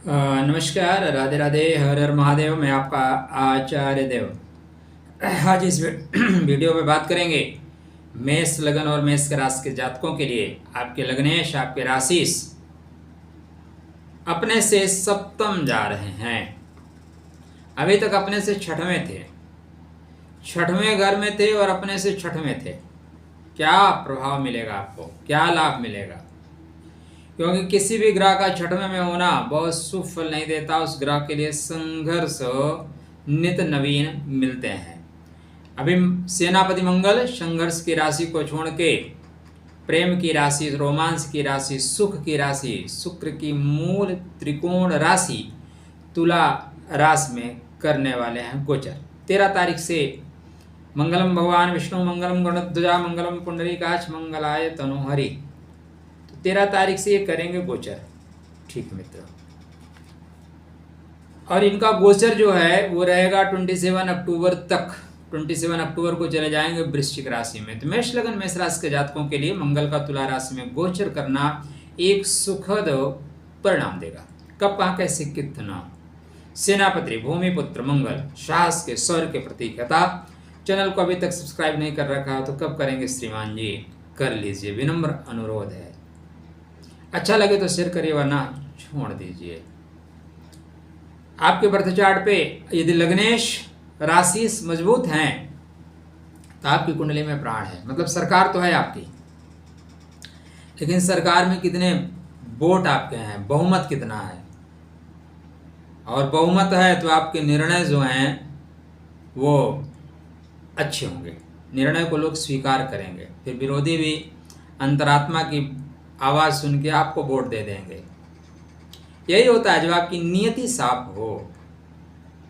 नमस्कार, राधे राधे, हर हर महादेव। मैं आपका आचार्य देव। आज इस वीडियो में बात करेंगे मेष लगन और मेष के राशि के जातकों के लिए। आपके लग्नेश, आपके राशिस अपने से सप्तम जा रहे हैं। अभी तक अपने से छठवें थे, छठवें घर में थे और अपने से छठवें थे। क्या प्रभाव मिलेगा आपको, क्या लाभ मिलेगा? क्योंकि किसी भी ग्रह का छठवें में होना बहुत शुभ फल नहीं देता। उस ग्रह के लिए संघर्ष नित नवीन मिलते हैं। अभी सेनापति मंगल संघर्ष की राशि को छोड़ के प्रेम की राशि, रोमांस की राशि, सुख की राशि, शुक्र की मूल त्रिकोण राशि तुला राशि में करने वाले हैं गोचर। 13 तारीख से मंगलम भगवान विष्णु, मंगलम गणध्वजा, मंगलम पुंडरीकाक्ष, मंगलाय तनोहरि। 13 तारीख से ये करेंगे गोचर। ठीक मित्रों, और इनका गोचर जो है वो रहेगा 27 अक्टूबर तक। 27 अक्टूबर को चले जाएंगे वृश्चिक राशि में। तो मेष लगन मेष राशि के जातकों के लिए मंगल का तुला राशि में गोचर करना एक सुखद परिणाम देगा। कब, कहाँ, कैसे, कितना? सेनापति भूमिपुत्र मंगल साहस के, शौर्य के प्रतीक है। चैनल को अभी तक सब्सक्राइब नहीं कर रखा तो कब करेंगे श्रीमान जी? कर लीजिए, विनम्र अनुरोध है। अच्छा लगे तो शेयर करिए, वरना छोड़ दीजिए। आपके बर्थ चार्ट पे यदि लग्नेश राशि मजबूत हैं तो आपकी कुंडली में प्राण है। मतलब सरकार तो है आपकी, लेकिन सरकार में कितने वोट आपके हैं, बहुमत कितना है? और बहुमत है तो आपके निर्णय जो हैं वो अच्छे होंगे, निर्णय को लोग स्वीकार करेंगे। फिर विरोधी भी अंतरात्मा की आवाज़ सुन के आपको वोट दे देंगे। यही होता है, जब आपकी नियति साफ हो,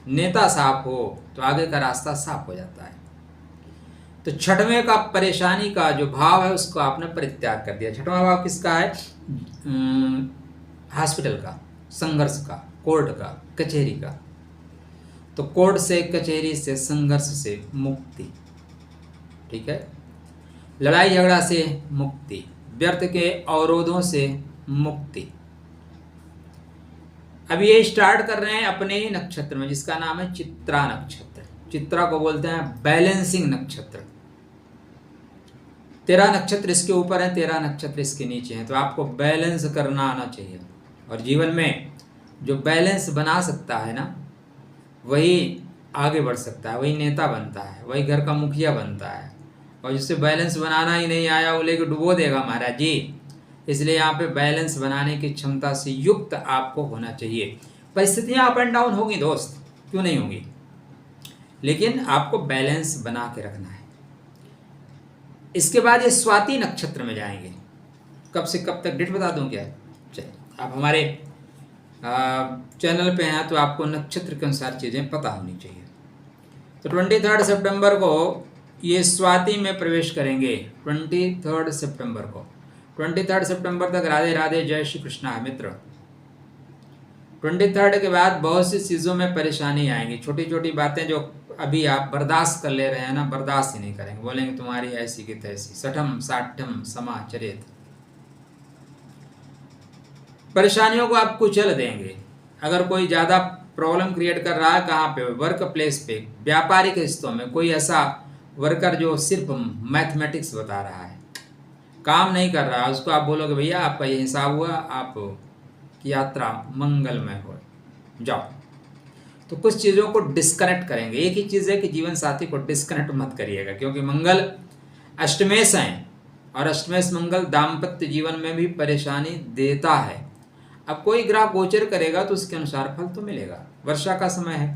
नेता साफ हो, तो आगे का रास्ता साफ हो जाता है। तो छठवें का परेशानी का जो भाव है उसको आपने परित्याग कर दिया। छठवां भाव किसका है? हॉस्पिटल का, संघर्ष का, कोर्ट का, कचहरी का। तो कोर्ट से, कचहरी से, संघर्ष से मुक्ति। ठीक है, लड़ाई झगड़ा से मुक्ति, व्यर्थ के अवरोधों से मुक्ति। अब ये स्टार्ट कर रहे हैं अपने ही नक्षत्र में, जिसका नाम है चित्रा नक्षत्र। चित्रा को बोलते हैं बैलेंसिंग नक्षत्र। 13 नक्षत्र इसके ऊपर है, 13 नक्षत्र इसके नीचे हैं। तो आपको बैलेंस करना आना चाहिए। और जीवन में जो बैलेंस बना सकता है ना, वही आगे बढ़ सकता है, वही नेता बनता है, वही घर का मुखिया बनता है। और जिससे बैलेंस बनाना ही नहीं आया वो लेके डुबो देगा महाराज जी। इसलिए यहाँ पे बैलेंस बनाने की क्षमता से युक्त आपको होना चाहिए। परिस्थितियाँ अप एंड डाउन होगी दोस्त, क्यों नहीं होंगी, लेकिन आपको बैलेंस बना के रखना है। इसके बाद ये स्वाति नक्षत्र में जाएंगे। कब से कब तक डेट बता दूं क्या? चलिए, आप हमारे चैनल पे हैं तो आपको नक्षत्र के अनुसार चीज़ें पता होनी चाहिए। तो 23 सितंबर को ये स्वाति में प्रवेश करेंगे। 23 सितंबर को, 23 सितंबर तक राधे राधे, जय श्री कृष्णा है मित्र। 23 के बाद बहुत सी चीज़ों में परेशानी आएंगी। छोटी छोटी बातें जो अभी आप बर्दाश्त कर ले रहे हैं ना, बर्दाश्त ही नहीं करेंगे। बोलेंगे तुम्हारी ऐसी की तैसी, सठम साठम समाचरित। परेशानियों को आप कुचल देंगे। अगर कोई ज़्यादा प्रॉब्लम क्रिएट कर रहा है, कहाँ पे? वर्क प्लेस पे, व्यापारिक रिश्तों में। कोई ऐसा वर्कर जो सिर्फ मैथमेटिक्स बता रहा है, काम नहीं कर रहा है, उसको आप बोलोगे भैया आपका ये हिसाब हुआ, आप की यात्रा मंगलमय हो, जाओ। तो कुछ चीज़ों को डिस्कनेक्ट करेंगे। एक ही चीज़ है कि जीवन साथी को डिस्कनेक्ट मत करिएगा, क्योंकि मंगल अष्टमेश हैं और अष्टमेश मंगल दाम्पत्य जीवन में भी परेशानी देता है। अब कोई ग्रह गोचर करेगा तो उसके अनुसार फल तो मिलेगा। वर्षा का समय है,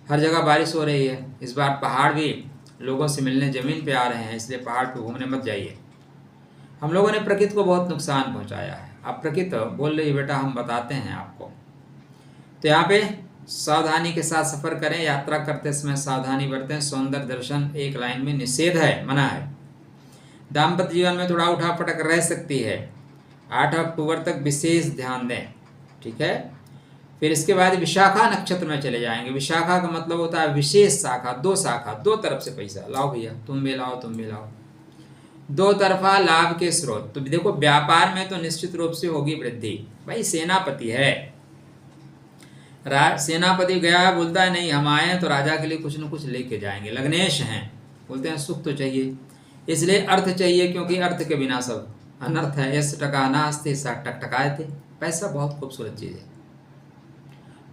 हर जगह बारिश हो रही है। इस बार पहाड़ भी लोगों से मिलने ज़मीन पे आ रहे हैं, इसलिए पहाड़ पे घूमने मत जाइए। हम लोगों ने प्रकृति को बहुत नुकसान पहुंचाया है। अब प्रकृति बोल रही है बेटा हम बताते हैं आपको। तो यहाँ पे सावधानी के साथ सफ़र करें, यात्रा करते समय सावधानी बरतें। सौंदर्य दर्शन एक लाइन में निषेध है, मना है। दाम्पत्य जीवन में थोड़ा उठा पटक रह सकती है। 8 अक्टूबर तक विशेष ध्यान दें। ठीक है, फिर इसके बाद विशाखा नक्षत्र में चले जाएंगे। विशाखा का मतलब होता है विशेष शाखा, दो शाखा, दो तरफ से पैसा लाओ भैया, तुम भी लाओ, तुम भी लाओ। दो तरफा लाभ के स्रोत। तो देखो व्यापार में तो निश्चित रूप से होगी वृद्धि। भाई सेनापति है, सेनापति गया, बोलता है नहीं हम आए हैं तो राजा के लिए कुछ न कुछ लेके जाएंगे, लग्नेश हैं, बोलते हैं सुख तो चाहिए, इसलिए अर्थ चाहिए, क्योंकि अर्थ के बिना सब अनर्थ है। यस टका नास्ते सा टकटकाए थे। पैसा बहुत खूबसूरत चीज़ है।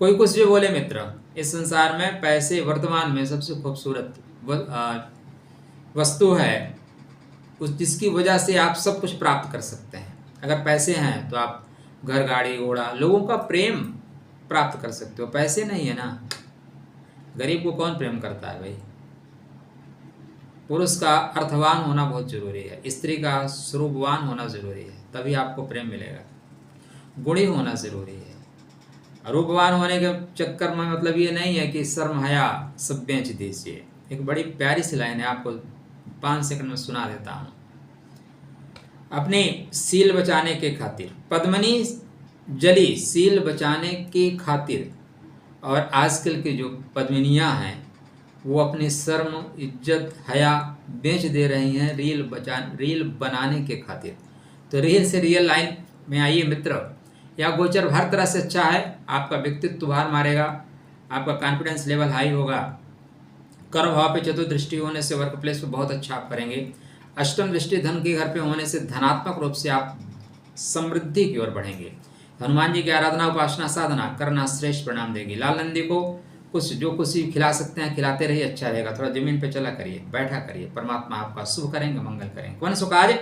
कोई कुछ भी बोले मित्र, इस संसार में पैसे वर्तमान में सबसे खूबसूरत वस्तु है, उस जिसकी वजह से आप सब कुछ प्राप्त कर सकते हैं। अगर पैसे हैं तो आप घर गाड़ी घोड़ा लोगों का प्रेम प्राप्त कर सकते हो। पैसे नहीं है ना, गरीब को कौन प्रेम करता है भाई। पुरुष का अर्थवान होना बहुत जरूरी है, स्त्री का स्वरूपवान होना जरूरी है, तभी आपको प्रेम मिलेगा। गुणी होना जरूरी है। रूपवान होने के चक्कर में मतलब ये नहीं है कि शर्म हया सब बेच दीजिए। एक बड़ी प्यारी सी लाइन है, आपको 5 सेकंड में सुना देता हूँ। अपने सील बचाने के खातिर पद्मनी जली सील बचाने के खातिर, और आजकल की जो पद्मिनियाँ हैं वो अपनी शर्म इज्जत हया बेच दे रही हैं रील बनाने के खातिर। तो रील से रियल लाइन में आइए मित्र। यह गोचर हर तरह से अच्छा है, आपका व्यक्तित्व उभार मारेगा, आपका कॉन्फिडेंस लेवल हाई होगा। कर्म भाव पे चतुर्दृष्टि होने से वर्क प्लेस पे बहुत अच्छा आप करेंगे। अष्टम दृष्टि धन के घर पे होने से धनात्मक रूप से आप समृद्धि की ओर बढ़ेंगे। हनुमान जी की आराधना उपासना साधना करना श्रेष्ठ परिणाम देगी। लाल नंदी को कुछ जो कुछ भी खिला सकते हैं खिलाते रहिए, अच्छा रहेगा। थोड़ा जमीन पे चला करिए, बैठा करिए, परमात्मा आपका शुभ करेंगे, मंगल करेंगे। कौन सो काज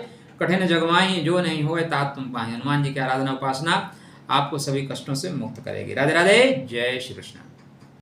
कठिन जगमाही जो नहीं होए तात तुम पाए। हनुमान जी की आराधना उपासना आपको सभी कष्टों से मुक्त करेगी। राधे राधे, जय श्री कृष्ण।